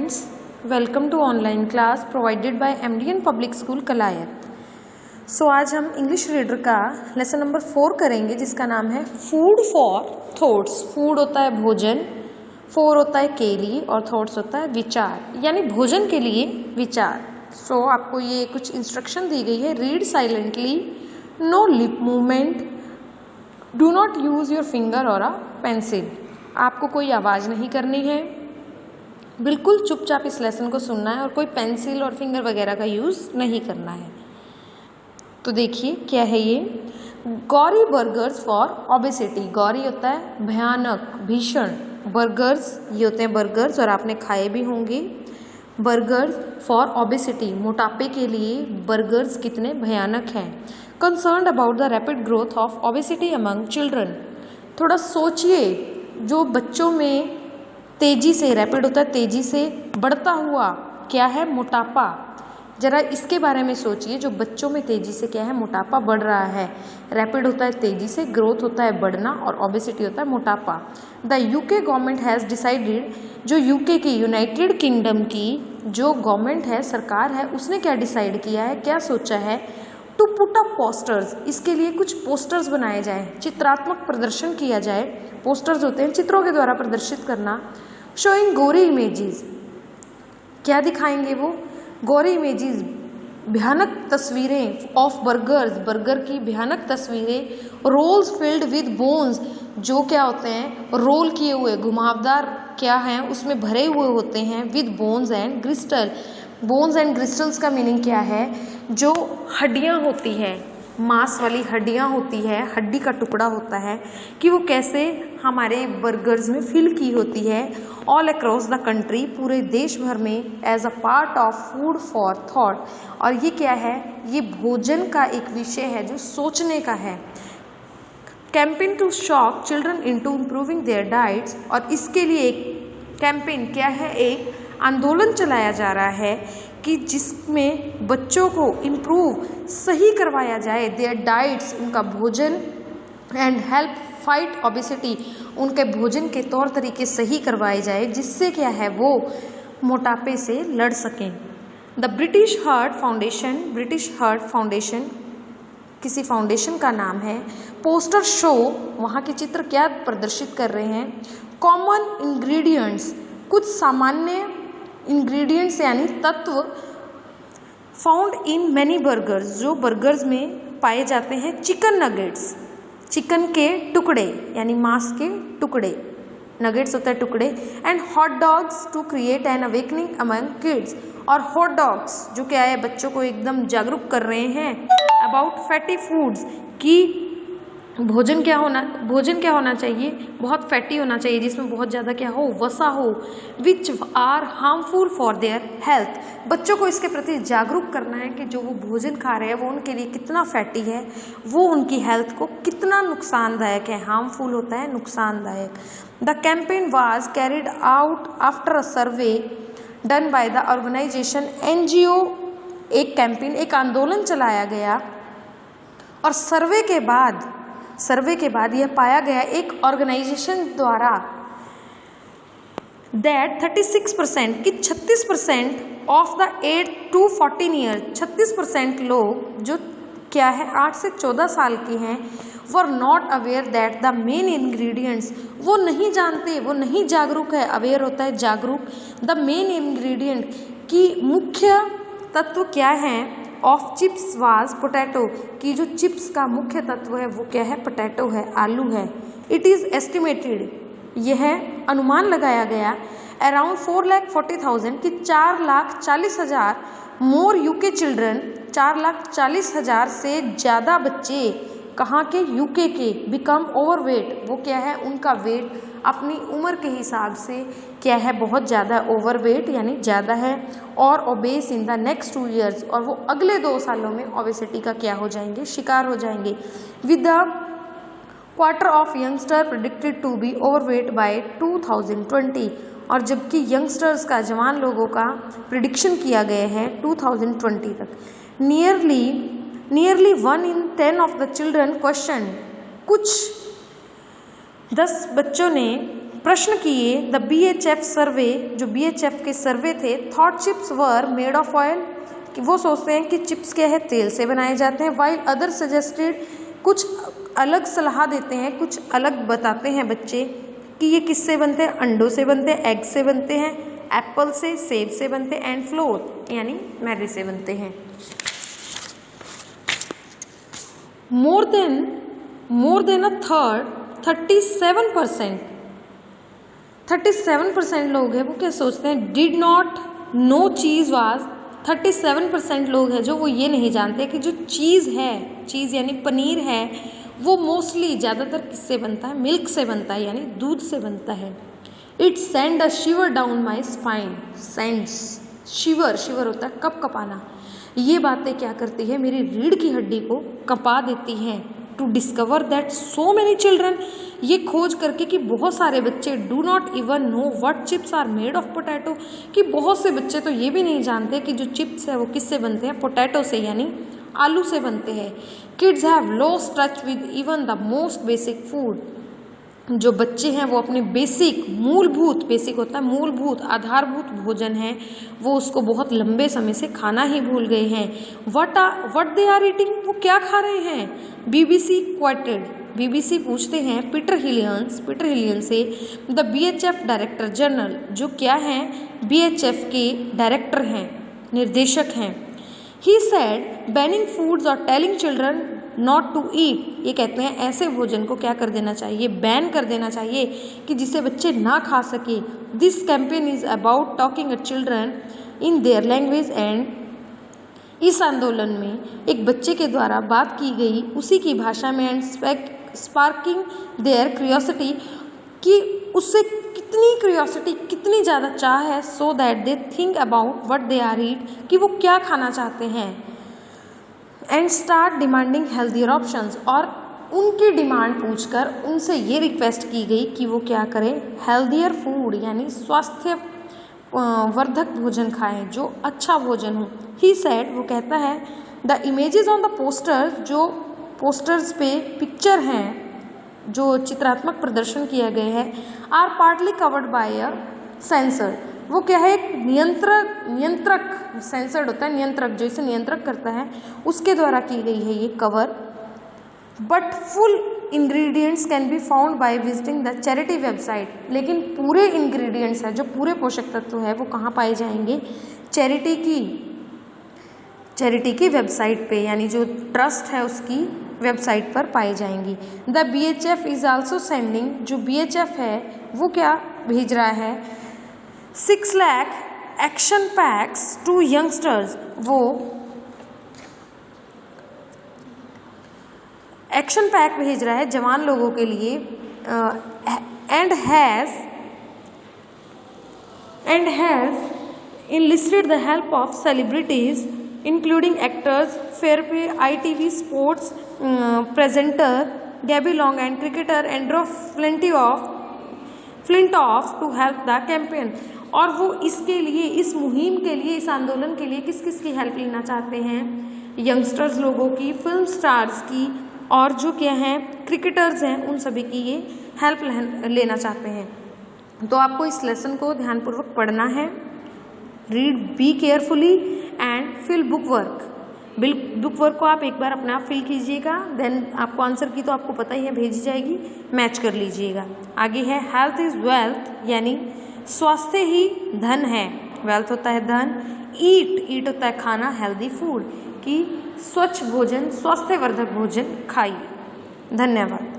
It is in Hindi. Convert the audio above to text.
students, welcome to online class provided by MDN Public School Kalayat. सो आज हम इंग्लिश रीडर का लेसन नंबर 4 करेंगे जिसका नाम है फूड फॉर थॉट्स। फूड होता है भोजन, फॉर होता है के लिए और थॉट्स होता है विचार, यानी भोजन के लिए विचार। सो आपको ये कुछ इंस्ट्रक्शन दी गई है। Read silently, no lip movement, do not use your finger और अ पेंसिल। आपको कोई आवाज़ नहीं करनी है, बिल्कुल चुपचाप इस लेसन को सुनना है और कोई पेंसिल और फिंगर वगैरह का यूज़ नहीं करना है। तो देखिए क्या है ये, Gauri burgers for obesity. Gauri होता है भयानक, भीषण। बर्गर्स ये होते हैं बर्गर्स और आपने खाए भी होंगे। बर्गर्स फॉर ओबेसिटी, मोटापे के लिए बर्गर्स कितने भयानक हैं। Concerned about the rapid growth of obesity among children. थोड़ा सोचिए, जो बच्चों में तेजी से, रैपिड होता है तेजी से बढ़ता हुआ, क्या है मोटापा। जरा इसके बारे में सोचिए, जो बच्चों में तेजी से क्या है मोटापा बढ़ रहा है। रैपिड होता है तेजी से, ग्रोथ होता है बढ़ना और ओबेसिटी होता है मोटापा। The UK government has decided, जो यूके की, यूनाइटेड किंगडम की जो गवर्नमेंट है, सरकार है, उसने क्या डिसाइड किया है, क्या सोचा है, टू पुट अप पोस्टर्स। इसके लिए कुछ पोस्टर्स बनाए जाए, चित्रात्मक प्रदर्शन किया जाए। पोस्टर्स होते हैं चित्रों के द्वारा प्रदर्शित करना। शोइंग गोरी इमेजेस, क्या दिखाएंगे वो, गोरी इमेजेस, भयानक तस्वीरें ऑफ बर्गर्स, बर्गर की भयानक तस्वीरें। रोल्स फिल्ड विद बोन्स, जो क्या होते हैं रोल किए हुए, घुमावदार क्या हैं उसमें भरे हुए होते हैं, with bones and gristle. Bones and gristles का मीनिंग क्या है, जो हड्डियाँ होती हैं, मांस वाली हड्डियाँ होती है, हड्डी का टुकड़ा होता है, कि वो कैसे हमारे बर्गर्स में फिल की होती है। ऑल अक्रॉस द कंट्री, पूरे देश भर में, as a part of food for thought. और ये क्या है, ये भोजन का एक विषय है जो सोचने का है। Campaign to shock children into improving their diets. और इसके लिए एक कैंपेन क्या है, एक आंदोलन चलाया जा रहा है कि जिसमें बच्चों को इम्प्रूव, सही करवाया जाए देयर डाइट्स, उनका भोजन, एंड हेल्प फाइट ओबेसिटी, उनके भोजन के तौर तरीके सही करवाए जाए, जिससे क्या है वो मोटापे से लड़ सकें। The British heart foundation, British heart foundation किसी फाउंडेशन का नाम है। पोस्टर शो, वहाँ के चित्र क्या प्रदर्शित कर रहे हैं, कॉमन इंग्रेडिएंट्स, कुछ सामान्य इंग्रेडिएंट्स यानी तत्व, फाउंड इन मैनी बर्गर्स, जो बर्गर्स में पाए जाते हैं। चिकन नगेट्स, चिकन के टुकड़े यानी मांस के टुकड़े, नगेट्स होता है टुकड़े। And hot dogs to create an awakening among kids. और हॉट डॉग्स जो क्या है, बच्चों को एकदम जागरूक कर रहे हैं अबाउट फैटी फूड्स, की भोजन क्या होना चाहिए, बहुत फैटी होना चाहिए, जिसमें बहुत ज़्यादा क्या हो, वसा हो, which are harmful for their health. बच्चों को इसके प्रति जागरूक करना है कि जो वो भोजन खा रहे हैं वो उनके लिए कितना फैटी है, वो उनकी हेल्थ को कितना नुकसानदायक है। हार्मफुल होता है नुकसानदायक। The campaign was carried out after a survey done by the organization NGO। एक कैंपेन, एक आंदोलन चलाया गया और सर्वे के बाद यह पाया गया एक ऑर्गेनाइजेशन द्वारा दैट 36% कि 36% ऑफ द 8 to 14 ईयर, 36% लोग जो क्या है 8 से 14 साल के हैं, were not aware that the main ingredients, वो नहीं जानते, वो नहीं जागरूक है। अवेयर होता है जागरूक। द मेन इंग्रेडिएंट की मुख्य तत्व क्या हैं, ऑफ चिप्स वाज पोटैटो, की जो चिप्स का मुख्य तत्व है वो क्या है, पोटैटो है, आलू है। इट इज़ एस्टिमेटेड, यह अनुमान लगाया गया, अराउंड 4,40,000 कि 4,40,000 मोर यूके चिल्ड्रन, 4,40,000 से ज़्यादा बच्चे कहाँ के, यूके के, बिकम ओवरवेट, वो क्या है उनका वेट अपनी उम्र के हिसाब से क्या है बहुत ज़्यादा ओवरवेट यानी ज़्यादा है, और obese in the next 2 years, और वो अगले 2 सालों में ओबेसिटी का क्या हो जाएंगे, शिकार हो जाएंगे। With the quarter of youngster predicted to be overweight by 2020। और जबकि यंगस्टर्स का, जवान लोगों का प्रिडिक्शन किया गया है 2020 तक। Nearly 1 in 10 of the children question, कुछ 10 बच्चों ने प्रश्न किए द BHF सर्वे, जो BHF के सर्वे थे, thought chips were made of oil, कि वो सोचते हैं कि चिप्स क्या है, तेल से बनाए जाते हैं। वाइल अदर सजेस्टेड, कुछ अलग सलाह देते हैं, कुछ अलग बताते हैं बच्चे कि ये किससे बनते हैं, अंडों से बनते हैं, एग से बनते हैं, एप्पल से, सेब से बनते हैं, एंड फ्लोर यानी मैदे से बनते हैं। मोर देन अ थर्ड 37% लोग हैं वो क्या सोचते हैं, did not know cheese was, 37% लोग हैं जो वो ये नहीं जानते कि जो चीज़ है, चीज़ यानी पनीर है, वो मोस्टली ज़्यादातर किससे बनता है, मिल्क से बनता है यानी दूध से बनता है। It send a shiver down my spine, sends, shiver होता है कपकपाना, ये बातें क्या करती है, मेरी रीढ़ की हड्डी को कपा देती हैं। To discover that so many children, ये खोज करके कि बहुत सारे बच्चे do not even know what chips are made of potato, कि बहुत से बच्चे तो ये भी नहीं जानते कि जो चिप्स है वो किससे बनते हैं, पोटैटो से यानी आलू से बनते हैं। Kids have lost touch with even the most basic food, जो बच्चे हैं वो अपने बेसिक, मूलभूत, बेसिक होता है मूलभूत, आधारभूत भोजन है, वो उसको बहुत लंबे समय से खाना ही भूल गए हैं। व्हाट दे आर ईटिंग, वो क्या खा रहे हैं। BBC क्वाइटेड, BBC पूछते हैं पीटर हिलियन से, द BHF डायरेक्टर जनरल, जो क्या हैं BHF के डायरेक्टर हैं, निर्देशक हैं। ही सेड बैनिंग फूड्स और telling children not to eat, ये कहते हैं ऐसे भोजन को क्या कर देना चाहिए, बैन कर देना चाहिए कि जिसे बच्चे ना खा सके। This campaign is about talking a children in their language and, इस आंदोलन में एक बच्चे के द्वारा बात की गई उसी की भाषा में, एंड स्पार्किंग देयर क्यूरियोसिटी, कि उससे कितनी क्यूरियोसिटी, कितनी ज़्यादा चाह है, so that they think about what they are eat, कि वो क्या खाना चाहते हैं। And start demanding healthier options, और उनकी डिमांड पूछकर उनसे ये रिक्वेस्ट की गई कि वो क्या करें, हेल्थियर फूड यानी स्वास्थ्य वर्धक भोजन खाएं, जो अच्छा भोजन हो। ही सेड, वो कहता है, the images on the poster, जो पोस्टर्स पे पिक्चर हैं, जो चित्रात्मक प्रदर्शन किया गया है, are partly covered by a censor, वो क्या है, एक नियंत्रक, सेंसर्ड होता है नियंत्रक, जो इसे नियंत्रक करता है, उसके द्वारा की गई है ये cover. But full ingredients can be found by visiting the charity website, लेकिन पूरे इंग्रेडिएंट्स है, जो पूरे पोषक तत्व है, वो कहाँ पाए जाएंगे, चैरिटी की वेबसाइट पे, यानी जो ट्रस्ट है उसकी वेबसाइट पर पाई जाएंगी। The BHF is also sending, जो BHF है वो क्या भेज रहा है, 6 lakh action packs to youngsters, वो एक्शन पैक भेज रहा है जवान लोगों के लिए, and has enlisted the help of celebrities including actors, फेयर पे ITV sports presenter Gabby Long and cricketer Andrew Flintoff to help the campaign। और वो इसके लिए, इस मुहिम के लिए, इस आंदोलन के लिए किस किस की हेल्प लेना चाहते हैं, यंगस्टर्स लोगों की, फिल्म स्टार्स की, और जो क्या हैं क्रिकेटर्स हैं, उन सभी की ये हेल्प लेना चाहते हैं। तो आपको इस लेसन को ध्यानपूर्वक पढ़ना है, read be carefully and fill book work. Book work को आप एक बार अपने आप फिल कीजिएगा, देन आपको आंसर की तो आपको पता ही है, भेजी जाएगी, मैच कर लीजिएगा। आगे है हेल्थ इज़ वेल्थ, यानी स्वास्थ्य ही धन है, वेल्थ होता है धन, ईट होता है खाना, हेल्दी फूड, कि स्वच्छ भोजन, स्वास्थ्यवर्धक भोजन खाइए। धन्यवाद।